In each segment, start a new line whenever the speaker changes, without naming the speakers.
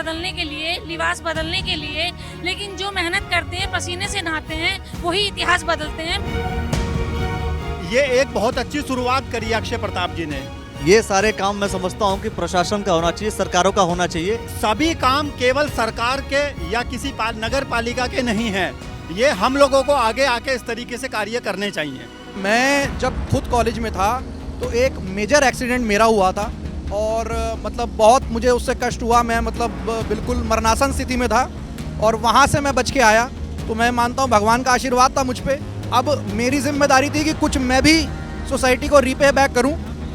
बदलने के लिए, लिबास बदलने के लिए, लेकिन जो मेहनत करते हैं, पसीने से नहाते हैं, वही इतिहास बदलते हैं।
ये एक बहुत अच्छी शुरुआत करी अक्षय प्रताप जी ने।
ये सारे काम मैं समझता हूँ कि प्रशासन का होना चाहिए, सरकारों का होना चाहिए।
सभी काम केवल सरकार के या किसी नगर पालिका के नहीं हैं। ये हम लोगों को आगे आके इस तरीके से कार्य करने चाहिए।
मैं जब खुद कॉलेज में था तो एक मेजर एक्सीडेंट मेरा हुआ था और मतलब बहुत मुझे उससे कष्ट हुआ। मैं मतलब बिल्कुल मरणासन स्थिति में था और वहाँ से मैं बच के आया। तो मैं मानता हूँ भगवान का आशीर्वाद था मुझ पे। अब मेरी जिम्मेदारी थी कि कुछ मैं भी सोसाइटी को रीपे बैक करूँ।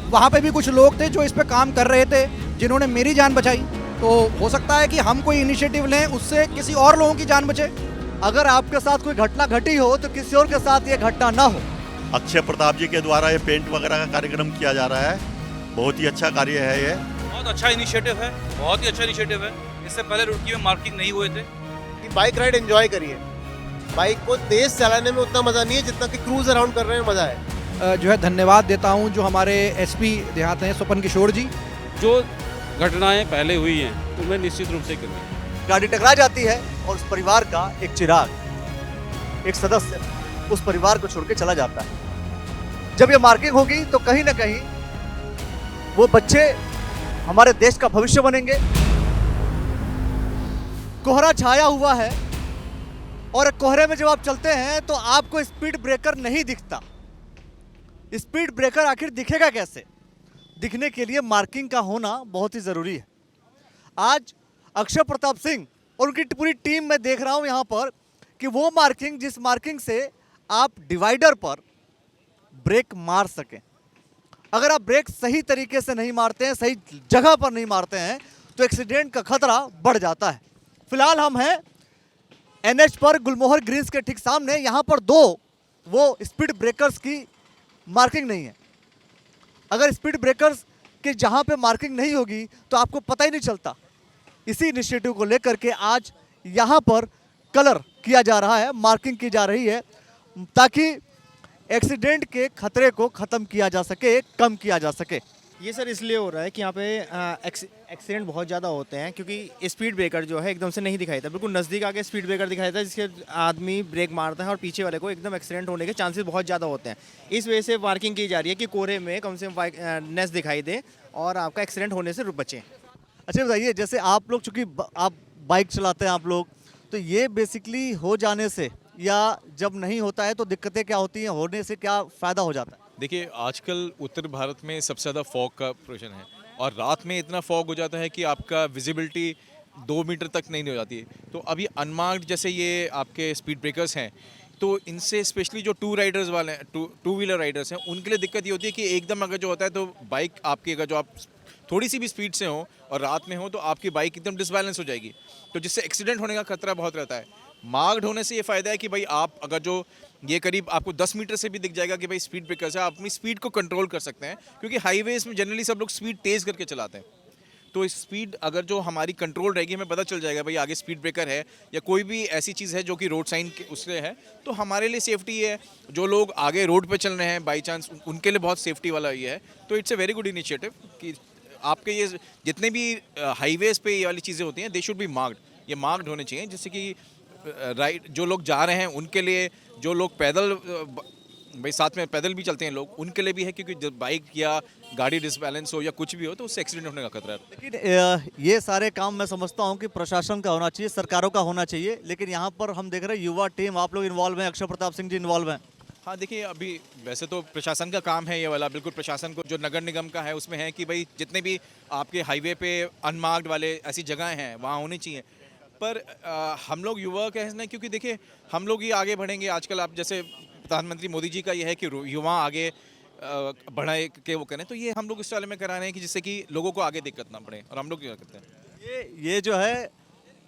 वहाँ पे भी कुछ लोग थे जो इस पे काम कर रहे थे, जिन्होंने मेरी जान बचाई। तो हो सकता है कि हम कोई इनिशिएटिव लें, उससे किसी और लोगों की जान बचे।
अगर आपके साथ कोई घटना घटी हो तो किसी और के साथ ये घटना ना हो।
अक्षय प्रताप जी के द्वारा ये पेंट वगैरह का कार्यक्रम किया जा रहा है, बहुत ही अच्छा कार्य है। ये
बहुत अच्छा इनिशिएटिव है, बहुत ही अच्छा इनिशिएटिव है। इससे पहले रुड़की में मार्किंग नहीं हुए थे।
कि बाइक राइड एंजॉय करिए। बाइक को तेज चलाने में उतना मजा नहीं है जितना कि क्रूज अराउंड कर रहे हैं मजा है।
जो है धन्यवाद देता हूँ जो हमारे एसपी देहात हैं स्वपन किशोर जी।
जो घटनाएं पहले हुई हैं उनमें निश्चित रूप से कमी।
गाड़ी टकरा जाती है और उस परिवार का एक चिराग, एक सदस्य उस परिवार को छोड़ के चला जाता है। जब ये मार्किंग होगी तो कहीं ना कहीं वो बच्चे हमारे देश का भविष्य बनेंगे। कोहरा छाया हुआ है और कोहरे में जब आप चलते हैं तो आपको स्पीड ब्रेकर नहीं दिखता। स्पीड ब्रेकर आखिर दिखेगा कैसे? दिखने के लिए मार्किंग का होना बहुत ही जरूरी है। आज अक्षय प्रताप सिंह और उनकी पूरी टीम में देख रहा हूं यहां पर कि वो मार्किंग, जिस मार्किंग से आप डिवाइडर पर ब्रेक मार सकें। अगर आप ब्रेक सही तरीके से नहीं मारते हैं, सही जगह पर नहीं मारते हैं, तो एक्सीडेंट का खतरा बढ़ जाता है। फिलहाल हम हैं एनएच पर गुलमोहर ग्रीन्स के ठीक सामने। यहां पर दो वो स्पीड ब्रेकर्स की मार्किंग नहीं है। अगर स्पीड ब्रेकर्स के जहां पे मार्किंग नहीं होगी तो आपको पता ही नहीं चलता। इसी इनिशिएटिव को लेकर के आज यहां पर कलर किया जा रहा है, मार्किंग की जा रही है, ताकि एक्सीडेंट के खतरे को खत्म किया जा सके, कम किया जा सके।
ये सर इसलिए हो रहा है कि यहाँ पे एक्सीडेंट बहुत ज़्यादा होते हैं क्योंकि स्पीड ब्रेकर जो है एकदम से नहीं दिखाई देता। बिल्कुल नज़दीक आके स्पीड ब्रेकर दिखाई देता है जिसके आदमी ब्रेक मारता है और पीछे वाले को एकदम एक्सीडेंट होने के चांसेस बहुत ज़्यादा होते हैं। इस वजह से मार्किंग की जा रही है कि कोहरे में कम से कम नेस दिखाई दे और आपका एक्सीडेंट होने से बचें।
अच्छा बताइए, जैसे आप लोग, चूँकि आप बाइक चलाते हैं आप लोग, तो ये बेसिकली हो जाने से या जब नहीं होता है तो दिक्कतें क्या होती हैं, होने से क्या फ़ायदा हो जाता है?
देखिए, आजकल उत्तर भारत में सबसे ज़्यादा फॉग का प्रोशन है और रात में इतना फॉग हो जाता है कि आपका विजिबिलिटी 2 मीटर तक नहीं हो जाती है। तो अभी अनमार्क्ड जैसे ये आपके स्पीड ब्रेकर्स हैं, तो इनसे स्पेशली जो टू राइडर्स वाले हैं, टू व्हीलर राइडर्स हैं, उनके लिए दिक्कत ये होती है कि एकदम अगर जो होता है तो बाइक आपकी, अगर जो आप थोड़ी सी भी स्पीड से हो और रात में हो तो आपकी बाइक एकदम डिसबैलेंस हो जाएगी, तो जिससे एक्सीडेंट होने का खतरा बहुत रहता है। मार्क्ड होने से ये फ़ायदा है कि भाई आप अगर जो ये करीब आपको 10 मीटर से भी दिख जाएगा कि भाई स्पीड ब्रेकर्स है, आप अपनी स्पीड को कंट्रोल कर सकते हैं, क्योंकि हाईवेज़ में जनरली सब लोग स्पीड तेज़ करके चलाते हैं। तो स्पीड अगर जो हमारी कंट्रोल रहेगी, हमें पता चल जाएगा भाई आगे स्पीड ब्रेकर है या कोई भी ऐसी चीज़ है जो कि रोड साइन उससे है, तो हमारे लिए सेफ्टी है। जो लोग आगे रोड पे चल रहे हैं बाई चांस, उनके लिए बहुत सेफ्टी वाला ये है। तो it's a very good initiative कि आपके ये जितने भी हाईवेज़ पे ये वाली चीज़ें होती हैं, दे शुड बी मार्क्ड। ये मार्क्ड होने चाहिए, जिससे कि राइट जो लोग जा रहे हैं उनके लिए, जो लोग पैदल भाई साथ में पैदल भी चलते हैं लोग, उनके लिए भी है, क्योंकि जब बाइक या गाड़ी डिसबैलेंस हो या कुछ भी हो तो उससे एक्सीडेंट होने का खतरा है।
लेकिन ये सारे काम मैं समझता हूँ कि प्रशासन का होना चाहिए, सरकारों का होना चाहिए, लेकिन यहाँ पर हम देख रहे हैं युवा टीम, आप लोग इन्वॉल्व हैं, अक्षय प्रताप सिंह जी इन्वॉल्व हैं।
हाँ देखिए, अभी वैसे तो प्रशासन का काम है ये वाला, बिल्कुल प्रशासन को जो नगर निगम का है उसमें है कि भाई जितने भी आपके हाईवे पे अनमार्क्ड वाले ऐसी जगहें हैं वहाँ होनी चाहिए। पर हम लोग युवा का है ना, क्योंकि देखिए हम लोग ही आगे बढ़ेंगे। आजकल आप जैसे प्रधानमंत्री मोदी जी का ये है कि युवा आगे बढ़ाए के वो करें, तो ये हम लोग इस वाले में करा रहे हैं कि जिससे कि लोगों को आगे दिक्कत ना पड़े, और हम लोग क्या करते हैं।
ये जो है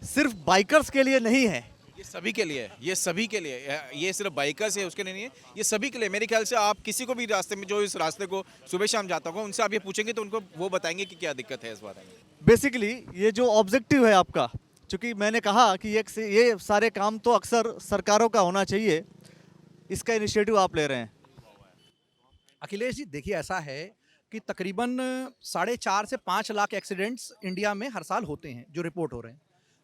सिर्फ बाइकर्स के लिए नहीं है,
ये सभी के लिए है, ये सभी के लिए। ये सिर्फ बाइकर्स है उसके लिए नहीं है, ये सभी के लिए। मेरे ख्याल से आप किसी को भी रास्ते में, जो इस रास्ते को सुबह शाम जाता होगा, उनसे आप ये पूछेंगे तो उनको वो बताएंगे कि क्या दिक्कत है इस बारे में।
बेसिकली ये जो ऑब्जेक्टिव है आपका, चूँकि मैंने कहा कि ये सारे काम तो अक्सर सरकारों का होना चाहिए, इसका इनिशिएटिव आप ले रहे हैं।
अखिलेश जी, देखिए ऐसा है कि तकरीबन 4.5 से 5 लाख एक्सीडेंट्स इंडिया में हर साल होते हैं जो रिपोर्ट हो रहे हैं।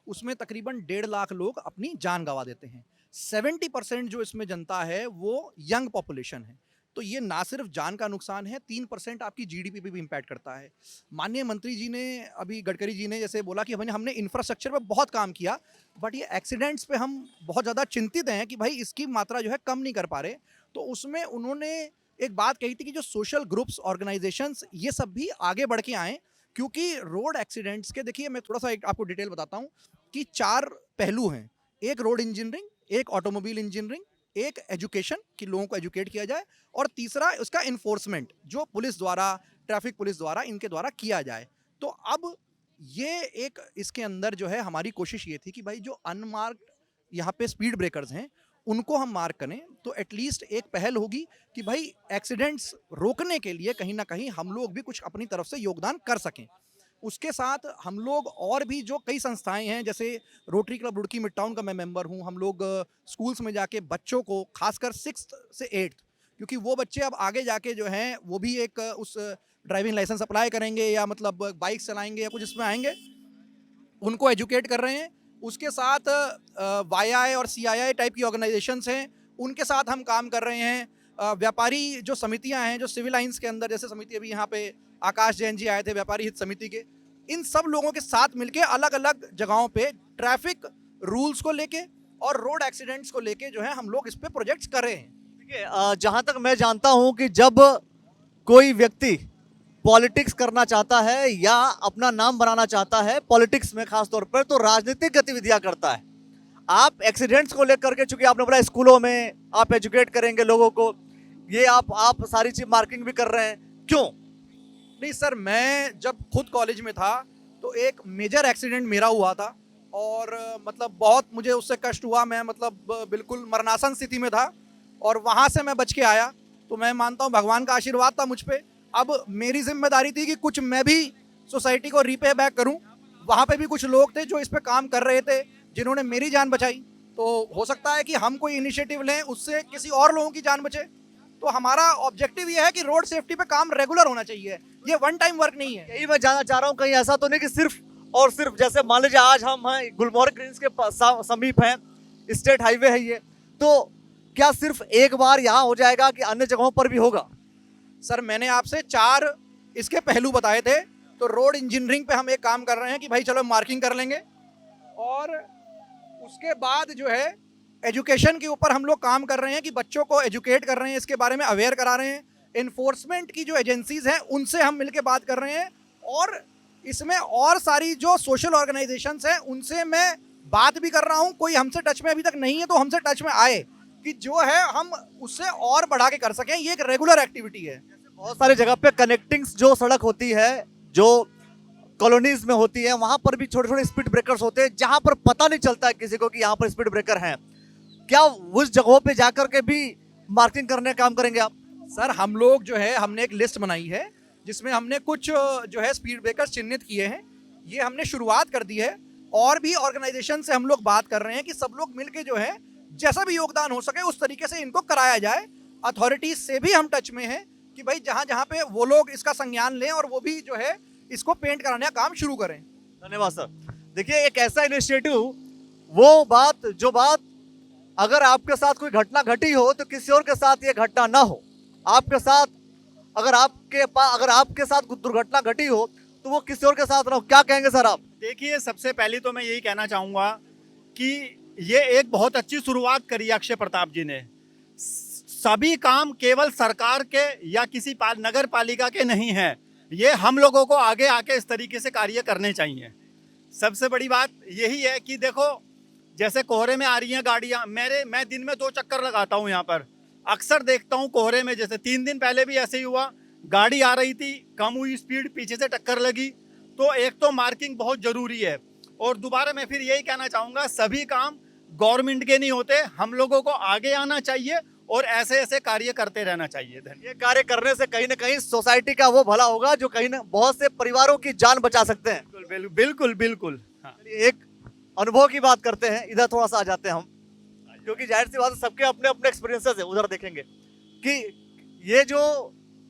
उसमें तकरीबन 1.5 लाख लोग अपनी जान गंवा देते हैं। 70% जो इसमें जनता है वो यंग पॉपुलेशन है। तो ये ना सिर्फ जान का नुकसान है, 3% आपकी जीडीपी पे भी इम्पैक्ट करता है। माननीय मंत्री जी ने अभी गडकरी जी ने जैसे बोला कि हमने इंफ्रास्ट्रक्चर पे बहुत काम किया, बट ये एक्सीडेंट्स पे हम बहुत ज़्यादा चिंतित हैं कि भाई इसकी मात्रा जो है कम नहीं कर पा रहे। तो उसमें उन्होंने एक बात कही थी कि जो सोशल ग्रुप्स, ऑर्गेनाइजेशंस, ये सब भी आगे बढ़ के आएँ, क्योंकि रोड एक्सीडेंट्स के देखिए मैं थोड़ा सा एक आपको डिटेल बताता हूँ कि 4 पहलू हैं। एक रोड इंजीनियरिंग, एक ऑटोमोबाइल इंजीनियरिंग, एक एजुकेशन कि लोगों को एजुकेट किया जाए, और तीसरा उसका इन्फोर्समेंट जो पुलिस द्वारा, ट्रैफिक पुलिस द्वारा, इनके द्वारा किया जाए। तो अब ये एक इसके अंदर जो है हमारी कोशिश ये थी कि भाई जो अनमार्क्ड यहाँ पे स्पीड ब्रेकर्स हैं उनको हम मार्क करें, तो एटलीस्ट एक पहल होगी कि भाई एक्सीडेंट्स रोकने के लिए कहीं ना कहीं हम लोग भी कुछ अपनी तरफ से योगदान कर सकें। उसके साथ हम लोग और भी जो कई संस्थाएं हैं, जैसे rotary club Roorkee mid town का मैं मेंबर हूं, हम लोग स्कूल्स में जाके बच्चों को, खासकर 6th से 8th, क्योंकि वो बच्चे अब आगे जाके जो हैं वो भी एक उस ड्राइविंग लाइसेंस अप्लाई करेंगे या मतलब बाइक चलाएंगे या कुछ इसमें आएंगे, उनको एजुकेट कर रहे हैं। उसके साथ YI और CII टाइप की ऑर्गेनाइजेशंस हैं, उनके साथ हम काम कर रहे हैं। व्यापारी जो समितियां हैं, जो सिविल लाइंस के अंदर, जैसे समिति अभी यहाँ पे आकाश जैन जी आए थे व्यापारी हित समिति के, इन सब लोगों के साथ मिलके अलग अलग जगहों पे ट्रैफिक रूल्स को लेके और रोड एक्सीडेंट्स को लेके जो है हम लोग इस पे प्रोजेक्ट्स कर रहे हैं।
देखिए, जहाँ तक मैं जानता हूँ कि जब कोई व्यक्ति पॉलिटिक्स करना चाहता है या अपना नाम बनाना चाहता है पॉलिटिक्स में खास तौर पर, तो राजनीतिक गतिविधियां करता है। आप एक्सीडेंट्स को लेकर के, चूंकि आपने बोला स्कूलों में आप एजुकेट करेंगे लोगों को, ये आप सारी चीज मार्किंग भी कर रहे हैं, क्यों?
नहीं सर, मैं जब खुद कॉलेज में था तो एक मेजर एक्सीडेंट मेरा हुआ था और मतलब बहुत मुझे उससे कष्ट हुआ। मैं मतलब बिल्कुल मरणासन स्थिति में था और वहाँ से मैं बच के आया, तो मैं मानता हूँ भगवान का आशीर्वाद था मुझ पर। अब मेरी जिम्मेदारी थी कि कुछ मैं भी सोसाइटी को रीपे बैक करूं। वहाँ पे भी कुछ लोग थे जो इस पे काम कर रहे थे, जिन्होंने मेरी जान बचाई। तो हो सकता है कि हम कोई इनिशिएटिव लें, उससे किसी और लोगों की जान बचे। तो हमारा ऑब्जेक्टिव ये है कि रोड सेफ्टी पे काम रेगुलर होना चाहिए, ये वन टाइम वर्क नहीं है।
यही मैं जानना चाह रहा हूँ, कहीं ऐसा तो नहीं कि सिर्फ और सिर्फ, जैसे मान लीजिए आज हम हैं गुलमोहर ग्रीन्स के समीप हैं, स्टेट हाईवे है ये, तो क्या सिर्फ एक बार यहाँ हो जाएगा कि अन्य जगहों पर भी होगा?
सर, मैंने आपसे 4 इसके पहलू बताए थे। तो रोड इंजीनियरिंग पे हम एक काम कर रहे हैं कि भाई चलो मार्किंग कर लेंगे, और उसके बाद जो है एजुकेशन के ऊपर हम लोग काम कर रहे हैं कि बच्चों को एजुकेट कर रहे हैं, इसके बारे में अवेयर करा रहे हैं। इन्फोर्समेंट की जो एजेंसीज हैं उनसे हम मिलके बात कर रहे हैं, और इसमें और सारी जो सोशल ऑर्गेनाइजेशंस हैं उनसे मैं बात भी कर रहा हूँ। कोई हमसे टच में अभी तक नहीं है तो हमसे टच में आए कि जो है हम उससे और बढ़ा के कर सकें। ये एक रेगुलर एक्टिविटी है।
बहुत सारी जगह पे कनेक्टिंग जो सड़क होती है, जो कॉलोनीज में होती है, वहां पर भी छोटे छोटे स्पीड ब्रेकर्स होते हैं, जहां पर पता नहीं चलता है किसी को कि यहाँ पर स्पीड ब्रेकर हैं। क्या उस जगहों पे जाकर के भी मार्किंग करने का काम करेंगे आप?
सर, हम लोग जो है हमने एक लिस्ट बनाई है जिसमें हमने कुछ जो है स्पीड ब्रेकर्स चिन्हित किए हैं। ये हमने शुरुआत कर दी है, और भी ऑर्गेनाइजेशन से हम लोग बात कर रहे हैं कि सब लोग मिलके जो है जैसा भी योगदान हो सके उस तरीके से इनको कराया जाए। अथॉरिटीज से भी हम टच में हैं कि भाई जहाँ जहाँ पे वो लोग इसका संज्ञान लें और वो भी जो है इसको पेंट कराने का काम शुरू करें।
धन्यवाद सर। देखिए, एक ऐसा इनिशिएटिव, वो बात जो बात अगर आपके साथ कोई घटना घटी हो तो किसी और के साथ ये घटना ना हो। आपके साथ अगर आपके साथ दुर्घटना घटी हो तो वो किसी और के साथ ना हो। क्या कहेंगे सर आप?
देखिए, सबसे पहले तो मैं यही कहना चाहूँगा कि ये एक बहुत अच्छी शुरुआत करी अक्षय प्रताप जी ने। सभी काम केवल सरकार के या किसी नगर पालिका के नहीं हैं, ये हम लोगों को आगे आके इस तरीके से कार्य करने चाहिए। सबसे बड़ी बात यही है कि देखो, जैसे कोहरे में आ रही हैं गाड़ियाँ, मैं दिन में 2 चक्कर लगाता हूँ यहाँ पर, अक्सर देखता हूँ कोहरे में, जैसे 3 दिन पहले भी ऐसे ही हुआ, गाड़ी आ रही थी, कम हुई स्पीड, पीछे से टक्कर लगी। तो एक तो मार्किंग बहुत ज़रूरी है, और दोबारा मैं फिर यही कहना चाहूँगा, सभी काम गवर्नमेंट के नहीं होते, हम लोगों को आगे आना चाहिए और ऐसे ऐसे कार्य करते रहना चाहिए।
ये कार्य करने से कहीं ना कहीं सोसाइटी का वो भला होगा जो कहीं ना बहुत से परिवारों की जान बचा सकते हैं।
बिल्कुल बिल्कुल बिल्कुल। हाँ।
एक अनुभव की बात करते हैं, इधर थोड़ा सा आ जाते हैं हम, क्योंकि जाहिर सी बात है सबके अपने अपने एक्सपीरियंसेस है। उधर देखेंगे कि ये जो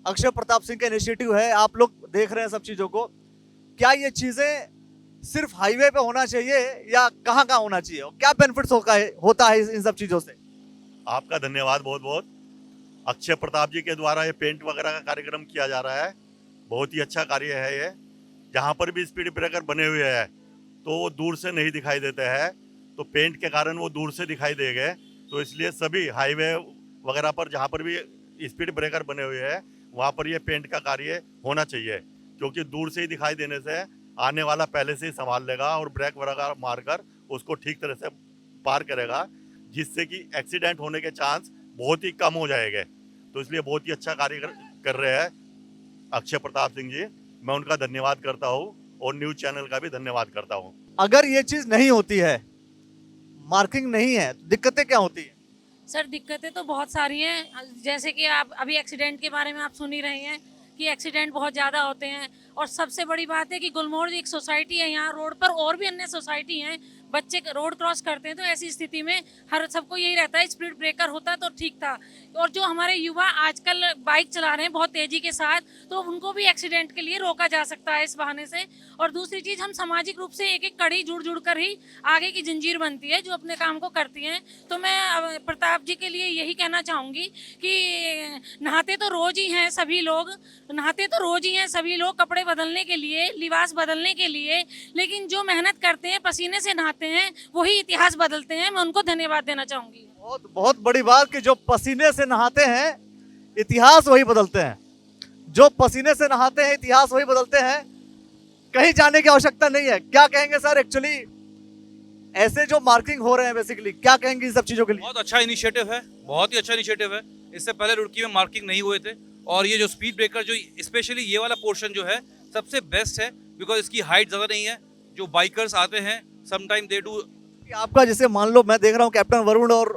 अक्षय प्रताप सिंह का इनिशिएटिव है, आप लोग देख रहे हैं सब चीजों को। क्या ये चीजें सिर्फ हाईवे पे होना चाहिए या कहाँ कहाँ होना चाहिए, और क्या बेनिफिट्स होता है इन सब चीजों से?
आपका धन्यवाद बहुत बहुत। अक्षय प्रताप जी के द्वारा ये पेंट वगैरह का कार्यक्रम किया जा रहा है, बहुत ही अच्छा कार्य है ये। जहाँ पर भी स्पीड ब्रेकर बने हुए हैं तो वो दूर से नहीं दिखाई देते हैं, तो पेंट के कारण वो दूर से दिखाई देंगे। तो इसलिए सभी हाईवे वगैरह पर जहाँ पर भी स्पीड ब्रेकर बने हुए हैं वहाँ पर ये पेंट का कार्य होना चाहिए, क्योंकि दूर से ही दिखाई देने से आने वाला पहले से ही संभाल लेगा और ब्रेक वगैरह मारकर उसको ठीक तरह से पार करेगा, जिससे कि एक्सीडेंट होने के चांस बहुत ही कम हो जाएंगे। तो इसलिए बहुत ही अच्छा कार्य कर रहे हैं अक्षय प्रताप सिंह जी, मैं उनका धन्यवाद करता हूँ और न्यूज़ चैनल का भी धन्यवाद करता हूँ।
अगर ये चीज नहीं होती है, मार्किंग नहीं है, तो दिक्कतें क्या होती है?
सर दिक्कतें तो बहुत सारी हैं, जैसे कि आप अभी एक्सीडेंट के बारे में आप सुन ही रहे हैं कि एक्सीडेंट बहुत ज़्यादा होते हैं। और सबसे बड़ी बात है कि गुलमोहर एक सोसाइटी है, यहाँ रोड पर और भी अन्य सोसाइटी हैं, बच्चे रोड क्रॉस करते हैं, तो ऐसी स्थिति में हर सबको यही रहता है स्पीड ब्रेकर होता तो ठीक था। और जो हमारे युवा आजकल बाइक चला रहे हैं बहुत तेज़ी के साथ, तो उनको भी एक्सीडेंट के लिए रोका जा सकता है इस बहाने से। और दूसरी चीज़, हम सामाजिक रूप से एक एक कड़ी जुड़ कर ही आगे की जंजीर बनती है जो अपने काम को करती हैं। तो मैं प्रताप जी के लिए यही कहना चाहूँगी कि नहाते तो रोज़ ही हैं सभी लोग, नहाते तो रोज़ ही हैं सभी लोग कपड़े बदलने के लिए, लिबास बदलने के लिए, लेकिन जो मेहनत करते हैं, पसीने से नहाते हैं, वही इतिहास बदलते हैं। मैं उनको धन्यवाद देना चाहूँगी।
बहुत बहुत बड़ी बात कि जो पसीने से नहाते हैं इतिहास वही बदलते हैं, जो पसीने से नहाते हैं इतिहास वही बदलते हैं, कहीं जाने की आवश्यकता नहीं है। क्या कहेंगे सर, एक्चुअली ऐसे जो मार्किंग हो रहे हैं बेसिकली क्या कहेंगे इन सब चीजों के लिए?
बहुत अच्छा इनिशिएटिव है, बहुत ही अच्छा इनिशिएटिव है। इससे पहले रुड़की में मार्किंग नहीं हुए थे, और ये जो स्पीड ब्रेकर जो स्पेशली ये वाला पोर्शन जो है सबसे बेस्ट है, बिकॉज इसकी हाइट ज़्यादा नहीं है। जो बाइकर्स आते हैं समटाइम दे डू।
आपका जैसे मान लो मैं देख रहा हूँ कैप्टन वरुण और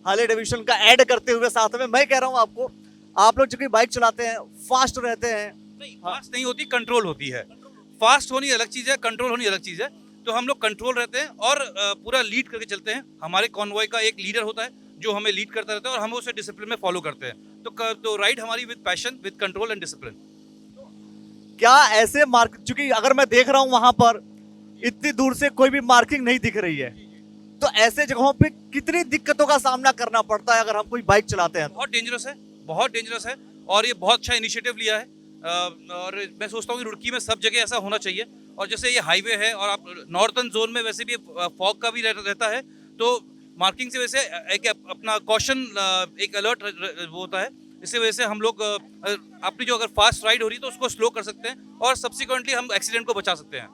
हार्ले डेविडसन का ऐड करते हुए साथ में, मैं कह रहा हूँ आपको, आप लोग जो बाइक चलाते हैं फास्ट रहते हैं।
नहीं, फास्ट नहीं होती, कंट्रोल होती है। फास्ट होनी अलग चीज़ है, कंट्रोल होनी अलग चीज़ है। तो हम लोग कंट्रोल रहते हैं और पूरा लीड करके चलते हैं। हमारे कॉन्वॉय का एक लीडर होता है जो हमें लीड करता रहता है और हम उसे डिसिप्लिन में फॉलो करते हैं। तो राइड हमारी with passion, with control and discipline.
क्या ऐसे मार्क, चूंकि अगर मैं देख रहा हूँ वहां पर इतनी दूर से कोई भी मार्किंग नहीं दिख रही है, तो ऐसे जगहों पे कितनी दिक्कतों का सामना करना पड़ता है अगर हम कोई बाइक चलाते हैं?
बहुत डेंजरस है, बहुत डेंजरस है, और ये बहुत अच्छा इनिशिएटिव लिया है। और मैं सोचता हूँ कि रुड़की में सब जगह ऐसा होना चाहिए। और जैसे ये हाईवे है और आप नॉर्थन जोन में वैसे भी फॉग का भी रहता है, तो मार्किंग से वैसे एक अपना कॉशन, एक अलर्ट वो होता है। इससे वजह से हम लोग अपनी जो अगर फास्ट राइड हो रही है तो उसको स्लो कर सकते हैं और सब्सिक्वेंटली हम एक्सीडेंट को बचा सकते हैं।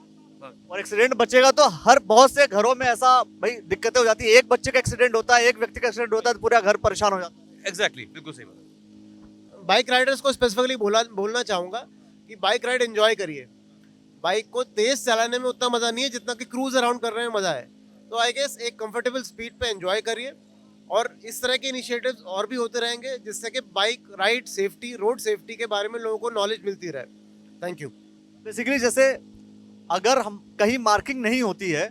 और एक्सीडेंट बचेगा तो हर बहुत से घरों में ऐसा भाई दिक्कतें हो जाती है, एक बच्चे का एक्सीडेंट होता है, एक व्यक्ति का एक्सीडेंट होता है तो पूरा घर परेशान हो जाता है।
एग्जैक्टली, बिल्कुल सही बात।
बाइक राइडर्स को स्पेसिफिकली बोलना चाहूँगा कि बाइक राइड एंजॉय करिए। बाइक को तेज चलाने में उतना मज़ा नहीं है जितना कि क्रूज अराउंड कर रहे में मज़ा है। तो आई गेस एक कंफर्टेबल स्पीड पे एंजॉय करिए, और इस तरह के इनिशिएटिव्स और भी होते रहेंगे जिससे कि bike ride safety, road safety के बारे में लोगों को नॉलेज मिलती रहे। Thank you.
बेसिकली जैसे अगर हम कहीं मार्किंग नहीं होती है,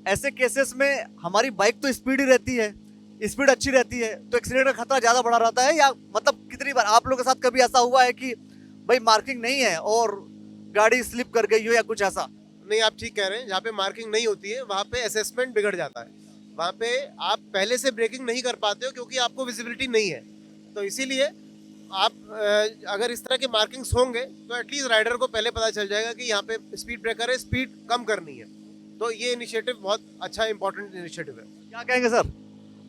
ऐसे केसेस में हमारी बाइक तो स्पीड ही रहती है, स्पीड अच्छी रहती है, तो एक्सीडेंट का खतरा ज़्यादा बढ़ा रहता है। या मतलब कितनी बार आप लोगों के साथ कभी ऐसा हुआ है कि भाई मार्किंग नहीं है और गाड़ी स्लिप कर गई हो या कुछ ऐसा?
नहीं, आप ठीक कह रहे हैं। जहाँ पे मार्किंग नहीं होती है वहाँ पे असेसमेंट बिगड़ जाता है, वहाँ पे आप पहले से ब्रेकिंग नहीं कर पाते हो क्योंकि आपको विजिबिलिटी नहीं है। तो इसीलिए आप अगर इस तरह के मार्किंग्स होंगे तो एटलीस्ट राइडर को पहले पता चल जाएगा कि यहाँ पे स्पीड ब्रेकर है, स्पीड कम करनी है। तो ये इनिशिएटिव बहुत अच्छा इंपॉर्टेंट इनिशिएटिव है।
क्या कहेंगे सर,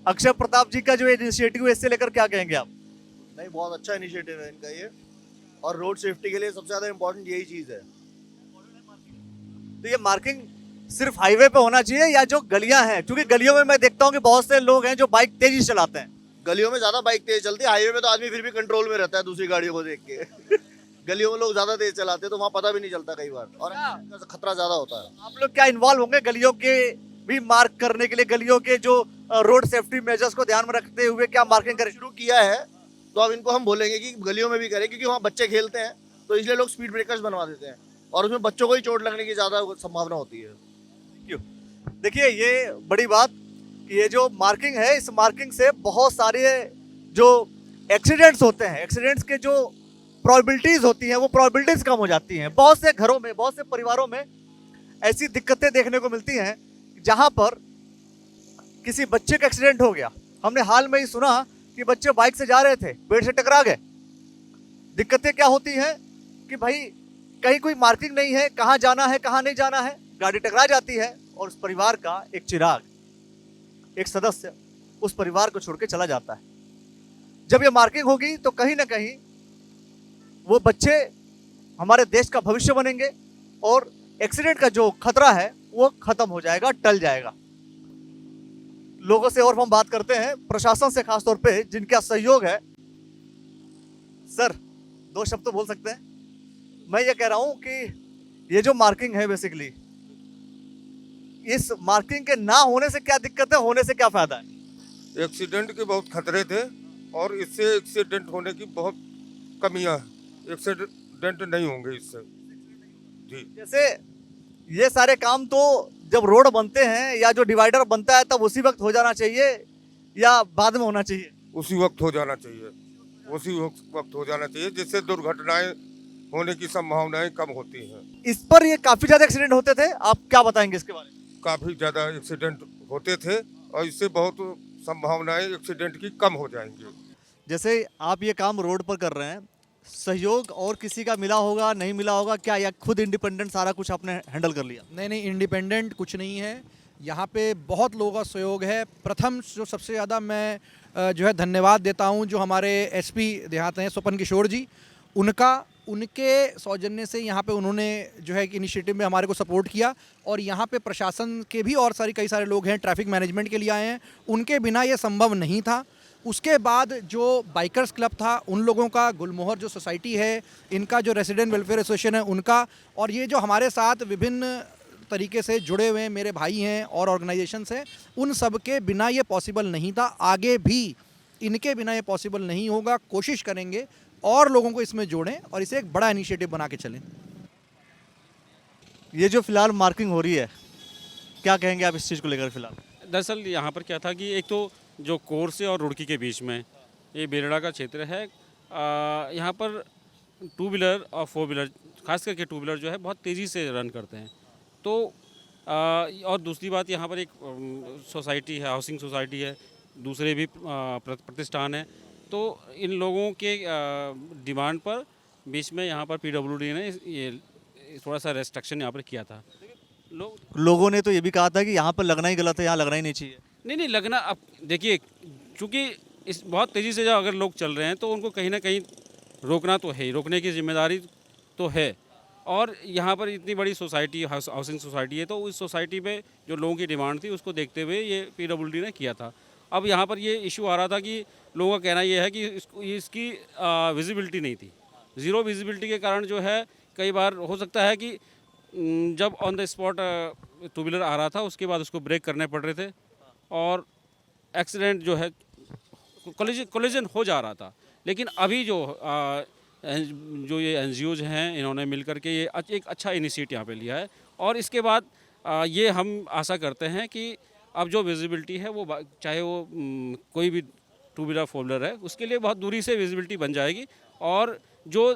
अक्षय प्रताप जी का जो इनिशिएटिव है इससे लेकर क्या कहेंगे आप?
नहीं, बहुत अच्छा इनिशिएटिव है इनका ये, और रोड सेफ्टी के लिए सबसे ज़्यादा इम्पोर्टेंट यही चीज़ है।
तो ये मार्किंग सिर्फ हाईवे पे होना चाहिए या जो गलियां हैं, क्योंकि गलियों में मैं देखता हूँ कि बहुत से लोग हैं जो बाइक तेजी चलाते हैं।
गलियों में ज़्यादा बाइक तेज चलती है, हाईवे में तो आदमी फिर भी कंट्रोल में रहता है दूसरी गाड़ियों को देख के। गलियों में लोग ज़्यादा तेज चलाते हैं तो वहाँ पता भी नहीं चलता कई बार, और खतरा ज़्यादा होता है।
आप लोग क्या इन्वॉल्व होंगे गलियों के भी मार्क करने के लिए? गलियों के जो रोड सेफ्टी मेजर्स को ध्यान में रखते हुए क्या मार्किंग करें?
शुरू किया है तो अब इनको हम बोलेंगे कि गलियों में भी करें, क्योंकि वहाँ बच्चे खेलते हैं तो इसलिए लोग स्पीड ब्रेकर्स बनवा देते हैं और उसमें बच्चों को ही चोट लगने की ज़्यादा संभावना होती है।
देखिए ये बड़ी बात कि ये जो मार्किंग है, इस मार्किंग से बहुत सारे जो एक्सीडेंट्स होते हैं, एक्सीडेंट्स के जो प्रोबेबिलिटीज होती हैं वो प्रोबेबिलिटीज कम हो जाती हैं। बहुत से घरों में, बहुत से परिवारों में ऐसी दिक्कतें देखने को मिलती हैं जहां पर किसी बच्चे का एक्सीडेंट हो गया। हमने हाल में ही सुना कि बच्चे बाइक से जा रहे थे, पेड़ से टकरा गए। दिक्कतें क्या होती हैं कि भाई कहीं कोई मार्किंग नहीं है, कहाँ जाना है कहाँ नहीं जाना है, गाड़ी टकरा जाती है और उस परिवार का एक चिराग, एक सदस्य उस परिवार को छोड़ के चला जाता है। जब ये मार्किंग होगी तो कहीं ना कहीं वो बच्चे हमारे देश का भविष्य बनेंगे और एक्सीडेंट का जो खतरा है वो खत्म हो जाएगा, टल जाएगा। लोगों से और हम बात करते हैं, प्रशासन से खासतौर पे जिनका सहयोग है। सर, 2 शब्द तो बोल सकते हैं। मैं ये कह रहा हूं कि ये जो मार्किंग है बेसिकली, इस मार्किंग के ना होने से क्या दिक्कत है, होने से क्या फायदा है?
एक्सीडेंट के बहुत खतरे थे और इससे एक्सीडेंट होने की बहुत कमियां हैं। एक्सीडेंट नहीं होंगे इससे जी।
जैसे ये सारे काम तो जब रोड बनते हैं या जो डिवाइडर बनता है तब उसी वक्त हो जाना चाहिए या बाद में होना चाहिए?
उसी वक्त हो जाना चाहिए, उसी वक्त हो जाना चाहिए, जिससे दुर्घटनाएं होने की संभावनाएं कम होती हैं।
इस पर ये काफी ज्यादा एक्सीडेंट होते थे, आप क्या बताएंगे इसके बारे में?
काफ़ी ज़्यादा एक्सीडेंट होते थे और इससे बहुत संभावनाएं एक्सीडेंट की कम हो जाएंगी।
जैसे आप ये काम रोड पर कर रहे हैं, सहयोग और किसी का मिला होगा, नहीं मिला होगा क्या, या खुद इंडिपेंडेंट सारा कुछ आपने हैंडल कर लिया?
नहीं, इंडिपेंडेंट कुछ नहीं है, यहाँ पे बहुत लोगों का सहयोग है। प्रथम जो सबसे ज़्यादा मैं जो है धन्यवाद देता हूँ जो हमारे एसपी देहात हैं स्वपन किशोर जी, उनके सौजन्य से यहाँ पे उन्होंने जो है इनिशिएटिव में हमारे को सपोर्ट किया। और यहाँ पे प्रशासन के भी और कई सारे लोग हैं, ट्रैफिक मैनेजमेंट के लिए आए हैं, उनके बिना ये संभव नहीं था। उसके बाद जो बाइकर्स क्लब था उन लोगों का, गुलमोहर जो सोसाइटी है इनका, जो रेसिडेंट वेलफेयर एसोसिएशन है उनका, और ये जो हमारे साथ विभिन्न तरीके से जुड़े हुए मेरे भाई हैं और ऑर्गेनाइजेशंस हैं, उन सब के बिना ये पॉसिबल नहीं था। आगे भी इनके बिना ये पॉसिबल नहीं होगा। कोशिश करेंगे और लोगों को इसमें जोड़ें और इसे एक बड़ा इनिशिएटिव बना के चलें।
ये जो फिलहाल मार्किंग हो रही है, क्या कहेंगे आप इस चीज़ को लेकर? फिलहाल
दरअसल यहाँ पर क्या था कि एक तो जो कोरसे और रुड़की के बीच में ये बेलड़ा का क्षेत्र है, यहाँ पर 2 व्हीलर और 4 व्हीलर, खास करके 2 व्हीलर जो है बहुत तेज़ी से रन करते हैं। तो और दूसरी बात, यहाँ पर एक सोसाइटी है, हाउसिंग सोसाइटी है, दूसरे भी प्रतिष्ठान है। तो इन लोगों के डिमांड पर बीच में यहाँ पर पीडब्ल्यूडी ने ये थोड़ा सा रेस्ट्रिक्शन यहाँ पर किया था।
लोगों ने तो ये भी कहा था कि यहाँ पर लगना ही गलत है, यहाँ लगना ही नहीं चाहिए।
नहीं लगना, अब देखिए, चूँकि इस बहुत तेज़ी से जब अगर लोग चल रहे हैं तो उनको कहीं ना कहीं रोकना तो है ही, रोकने की जिम्मेदारी तो है। और यहाँ पर इतनी बड़ी सोसाइटी, हाउसिंग सोसाइटी है, तो उस सोसाइटी पे जो लोगों की डिमांड थी उसको देखते हुए ये पीडब्ल्यूडी ने किया था। अब यहाँ पर ये इशू आ रहा था कि लोगों का कहना ये है कि इसकी विजिबिलिटी नहीं थी। ज़ीरो विजिबिलिटी के कारण जो है कई बार हो सकता है कि जब ऑन द स्पॉट 2 व्हीलर आ रहा था उसके बाद उसको ब्रेक करने पड़ रहे थे और एक्सीडेंट जो है, कोलिजन हो जा रहा था। लेकिन अभी जो ये एनजीओज हैं इन्होंने मिलकर के ये एक अच्छा इनिशिएटिव यहाँ पे लिया है। और इसके बाद ये हम आशा करते हैं कि अब जो विजिबिलिटी है वो चाहे वो कोई भी 2 व्हीलर 4 व्हीलर है उसके लिए बहुत दूरी से विजिबिलिटी बन जाएगी और जो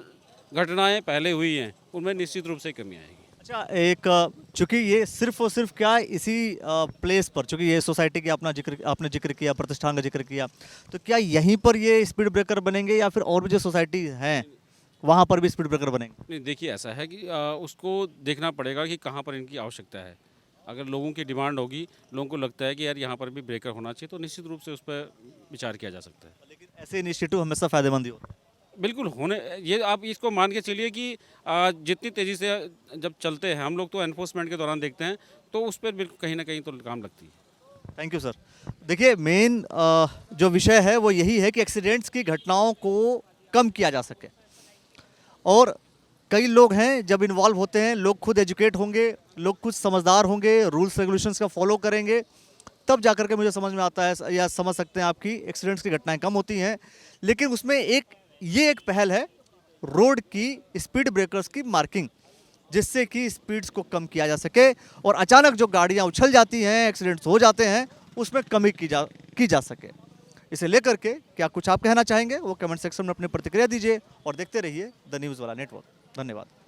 घटनाएं पहले हुई हैं उनमें निश्चित रूप से कमी आएगी।
अच्छा, एक चूंकि ये सिर्फ और सिर्फ क्या इसी प्लेस पर, चूंकि ये सोसाइटी की आपने जिक्र किया, प्रतिष्ठान का जिक्र किया, तो क्या यहीं पर ये स्पीड ब्रेकर बनेंगे या फिर और भी जो सोसाइटी हैं वहाँ पर भी स्पीड ब्रेकर बनेंगे?
नहीं, देखिए ऐसा है कि उसको देखना पड़ेगा कि कहाँ पर इनकी आवश्यकता है। अगर लोगों की डिमांड होगी, लोगों को लगता है कि यार यहाँ पर भी ब्रेकर होना चाहिए, तो निश्चित रूप से उस पर विचार किया जा सकता है।
लेकिन ऐसे इनिशिएटिव हमेशा फ़ायदेमंद ही होते हैं।
बिल्कुल होने, ये आप इसको मान के चलिए कि जितनी तेज़ी से जब चलते हैं हम लोग, तो एनफोर्समेंट के दौरान देखते हैं, तो उस पर बिल्कुल कहीं ना कहीं तो काम लगती है।
Thank you sir. देखिए, मेन जो विषय है वो यही है कि एक्सीडेंट्स की घटनाओं को कम किया जा सके। और कई लोग हैं जब इन्वॉल्व होते हैं, लोग खुद एजुकेट होंगे, लोग खुद समझदार होंगे, रूल्स रेगुलेशंस का फॉलो करेंगे, तब जाकर के मुझे समझ में आता है या समझ सकते हैं आपकी एक्सीडेंट्स की घटनाएं कम होती हैं। लेकिन उसमें एक पहल है रोड की स्पीड ब्रेकर्स की मार्किंग, जिससे कि स्पीड्स को कम किया जा सके और अचानक जो गाड़ियां उछल जाती हैं, एक्सीडेंट्स हो जाते हैं, उसमें कमी की जा सके। इसे लेकर के क्या कुछ आप कहना चाहेंगे वो कमेंट सेक्शन में अपनी प्रतिक्रिया दीजिए और देखते रहिए द न्यूज़ वाला नेटवर्क। धन्यवाद।